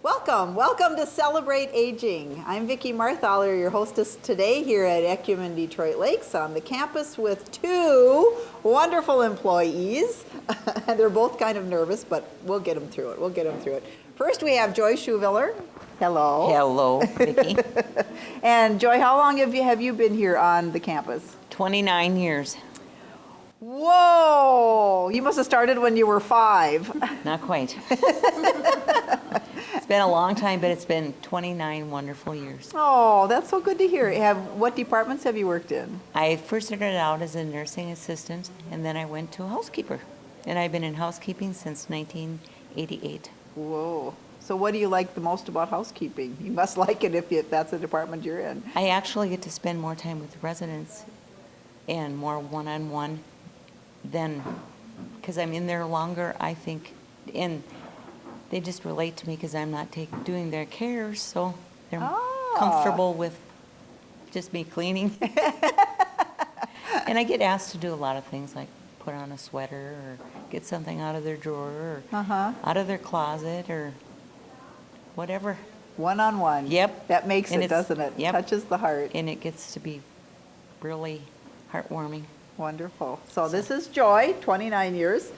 Welcome to Celebrate Aging. I'm Vicki Marthaler, your hostess today here at Ecumen Detroit Lakes on the campus with two wonderful employees. They're both kind of nervous, but we'll get them through it. First, we have Joy Schuviller. Hello. Hello, Vicki. And Joy, how long have you been here on the campus? 29 years. Whoa! You must have started when you were 5. Not quite. It's been a long time, but it's been 29 wonderful years. Oh, that's so good to hear. What departments have you worked in? I first started out as a nursing assistant, and then I went to a housekeeper. And I've been in housekeeping since 1988. Whoa. So what do you like the most about housekeeping? You must like it if that's the department you're in. I actually get to spend more time with residents and more one-on-one than, because I'm in there longer, I think, and they just relate to me because I'm not doing their care, so they're comfortable with just me cleaning. And I get asked to do a lot of things like put on a sweater or get something out of their drawer or out of their closet or whatever. One-on-one. Yep. That makes it, doesn't it? Yep. Touches the heart. And it gets to be really heartwarming. Wonderful. So this is Joy, 29 years.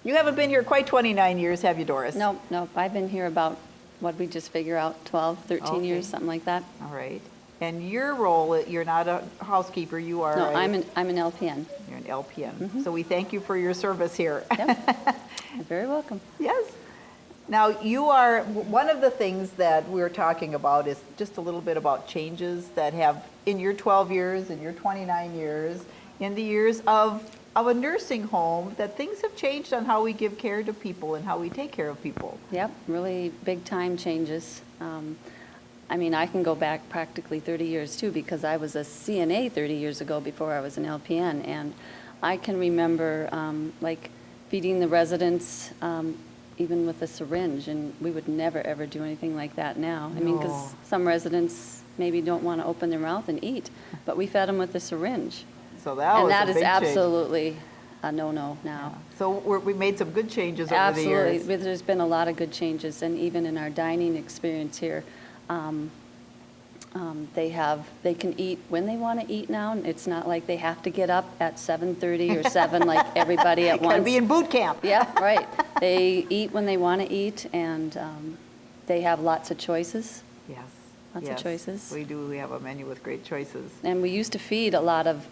You haven't been here quite 29 years, have you, Doris? Nope. I've been here about, what we just figure out, 12, 13 years, something like that. All right. And your role, you're not a housekeeper, you are No, I'm an LPN. You're an LPN. So we thank you for your service here. Yep. You're very welcome. Yes. Now, you are, one of the things that we're talking about is just a little bit about changes that have, in your 12 years, in your 29 years, in the years of a nursing home, that things have changed on how we give care to people and how we take care of people. Yep, really big time changes. I mean, I can go back practically 30 years too, because I was a CNA 30 years ago before I was an LPN, and I can remember like feeding the residents even with a syringe, and we would never ever do anything like that now. I mean, because some residents maybe don't want to open their mouth and eat, but we fed them with a syringe. So that is big absolutely a no-no now. Yeah. So we made some good changes over the years. Absolutely. There's been a lot of good changes, and even in our dining experience here, they can eat when they want to eat now. It's not like they have to get up at 7:30 or 7 like everybody at once. Gotta be in boot camp. Yeah, right. They eat when they want to eat, and they have lots of choices. Yes. Lots of choices. We do. We have a menu with great choices. And we used to feed a lot of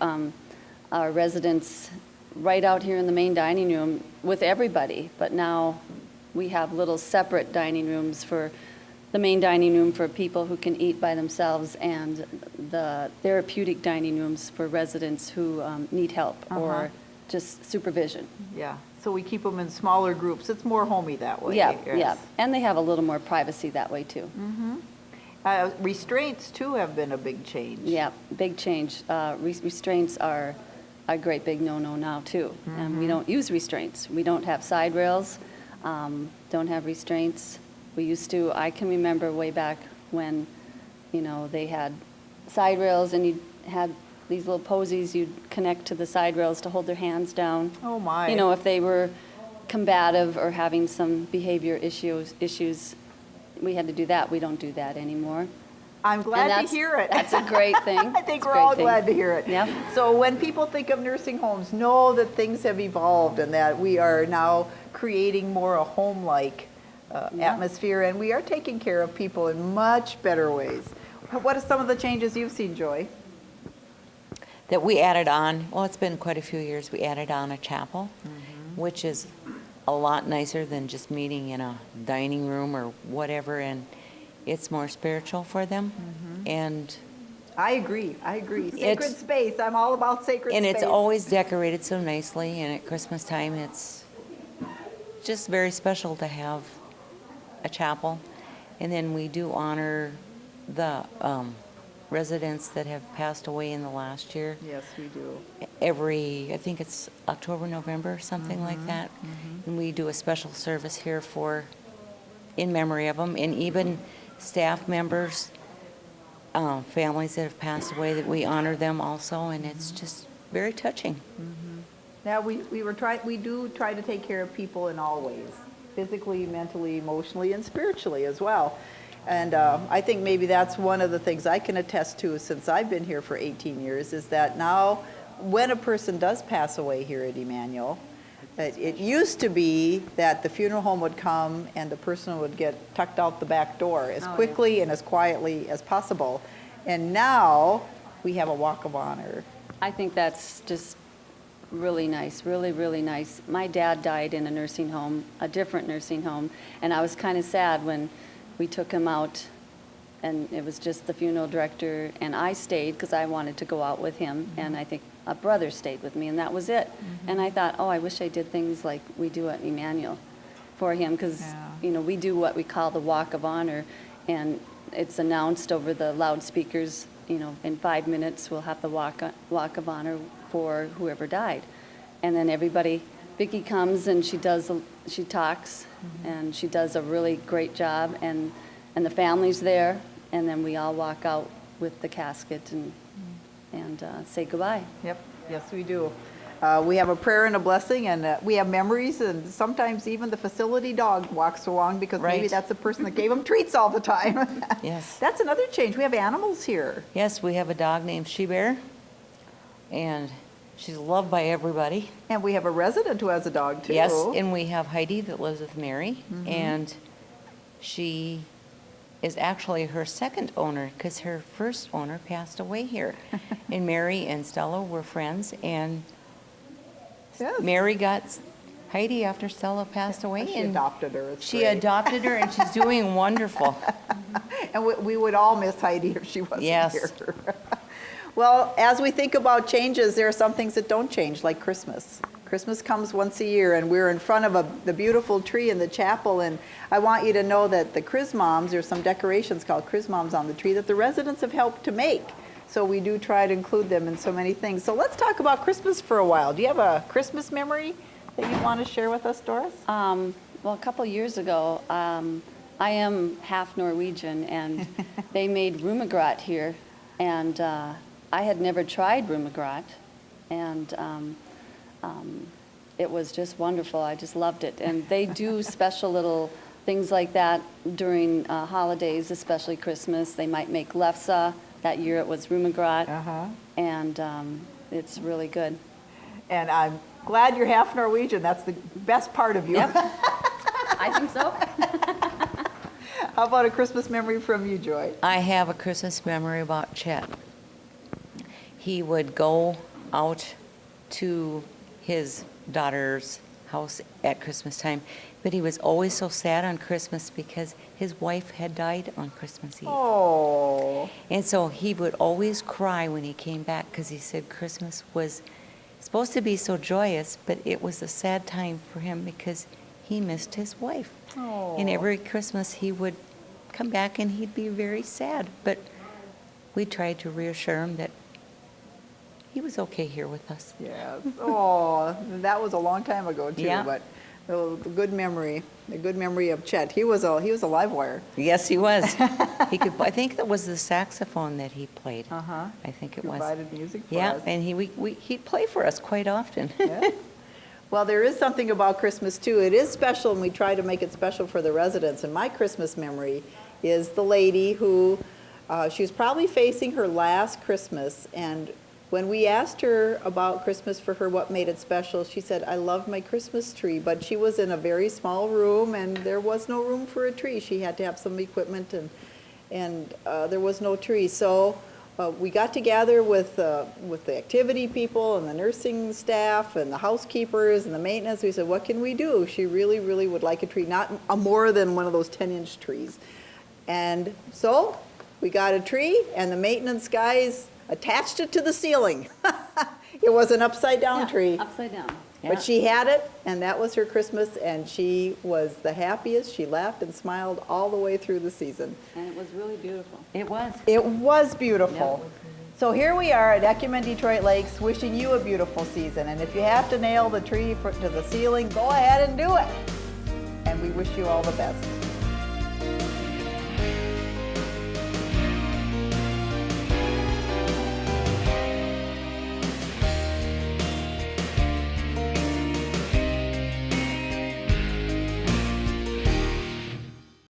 our residents right out here in the main dining room with everybody, but now we have little separate dining rooms for the main dining room for people who can eat by themselves, and the therapeutic dining rooms for residents who need help or just supervision. Yeah. So we keep them in smaller groups. It's more homey that way. Yeah, yes. yeah. And they have a little more privacy that way too. Restraints, too, have been a big change. Yeah, big change. Restraints are a great big no-no now, too. And we don't use restraints. We don't have side rails, don't have restraints. We used to, I can remember way back when, they had side rails and you had these little posies you'd connect to the side rails to hold their hands down. Oh, my. If they were combative or having some behavior issues, we had to do that. We don't do that anymore. I'm glad to hear it. That's a great thing. I think we're all glad to hear it. Yeah. So when people think of nursing homes, know that things have evolved and that we are now creating more a home-like atmosphere, and we are taking care of people in much better ways. What are some of the changes you've seen, Joy? That we added on, well, it's been quite a few years, we added on a chapel, which is a lot nicer than just meeting in a dining room or whatever, and it's more spiritual for them. And I agree. Sacred space. I'm all about sacred space. And it's always decorated so nicely, and at Christmas time it's just very special to have a chapel. And then we do honor the residents that have passed away in the last year. Yes, we do. I think it's October, November, something like that. And we do a special service here in memory of them, and even staff members, families that have passed away, that we honor them also, and it's just very touching. Now we do try to take care of people in all ways. physically, mentally, emotionally, and spiritually as well. And I think maybe that's one of the things I can attest to since I've been here for 18 years is that now when a person does pass away here at Emmanuel, it used to be that the funeral home would come and the person would get tucked out the back door as quickly and as quietly as possible. And now we have a walk of honor. I think that's just really nice, really, really nice. My dad died in a nursing home, a different nursing home, and I was kind of sad when we took him out, and it was just the funeral director, and I stayed because I wanted to go out with him, and I think a brother stayed with me, and that was it. And I thought, oh, I wish I did things like we do at Emmanuel for him, because we do what we call the walk of honor, and it's announced over the loudspeakers. In 5 minutes we'll have the walk of honor for whoever died, and then everybody. Vicki comes and she talks, and she does a really great job, and the family's there, and then we all walk out with the casket and say goodbye. Yep, yes we do. We have a prayer and a blessing, and we have memories, and sometimes even the facility dog walks along because maybe that's the person that gave them treats all the time. Yes. That's another change. We have animals here. Yes, we have a dog named She Bear, and she's loved by everybody. And we have a resident who has a dog too. Yes, and we have Heidi that lives with Mary, and she is actually her second owner because her first owner passed away here. And Mary and Stella were friends, and Mary got Heidi after Stella passed away. She and adopted her. It's She great. adopted her, and she's doing wonderful. And we would all miss Heidi if she wasn't Yes. here. Well, as we think about changes, there are some things that don't change, like Christmas. Christmas comes once a year, and we're in front of the beautiful tree in the chapel, and I want you to know that the Chrismoms, there's some decorations called Chrismoms on the tree that the residents have helped to make. So we do try to include them in so many things. So let's talk about Christmas for a while. Do you have a Christmas memory that you want to share with us, Doris? Well, a couple years ago, I am half Norwegian, and they made rumagrat here, and I had never tried rumagrat, and it was just wonderful. I just loved it. And they do special little things like that during holidays, especially Christmas. They might make lefse. That year it was rumagrat, and it's really good. And I'm glad you're half Norwegian. That's the best part of you. Yep. I think so. How about a Christmas memory from you, Joy? I have a Christmas memory about Chet. He would go out to his daughter's house at Christmas time, but he was always so sad on Christmas because his wife had died on Christmas Eve. Oh. And so he would always cry when he came back because he said Christmas was supposed to be so joyous, but it was a sad time for him because he missed his wife. Oh. And every Christmas he would come back and he'd be very sad, but we tried to reassure him that he was okay here with us. Yes. Oh, that was a long time ago too. Yeah. But the good memory of Chet. He was a live wire. Yes, he was. He could. I think that was the saxophone that he played. I think it was. Provided music for Yeah, us. and he'd play for us quite often. Yes. Well, there is something about Christmas too. It is special, and we try to make it special for the residents. And my Christmas memory is the lady who, she was probably facing her last Christmas, and when we asked her about Christmas for her, what made it special, she said, I love my Christmas tree, but she was in a very small room, and there was no room for a tree. She had to have some equipment, and there was no tree. So we got together with the activity people and the nursing staff and the housekeepers and the maintenance. We said, what can we do? She really, really would like a tree, not a more than one of those 10-inch trees. And so we got a tree, and the maintenance guys attached it to the ceiling. It was an upside-down tree. Upside down. But she had it, and that was her Christmas, and she was the happiest. She laughed and smiled all the way through the season. And it was really beautiful. It was. It was beautiful. So here we are at Ecumen Detroit Lakes wishing you a beautiful season. And if you have to nail the tree to the ceiling, go ahead and do it. And we wish you all the best.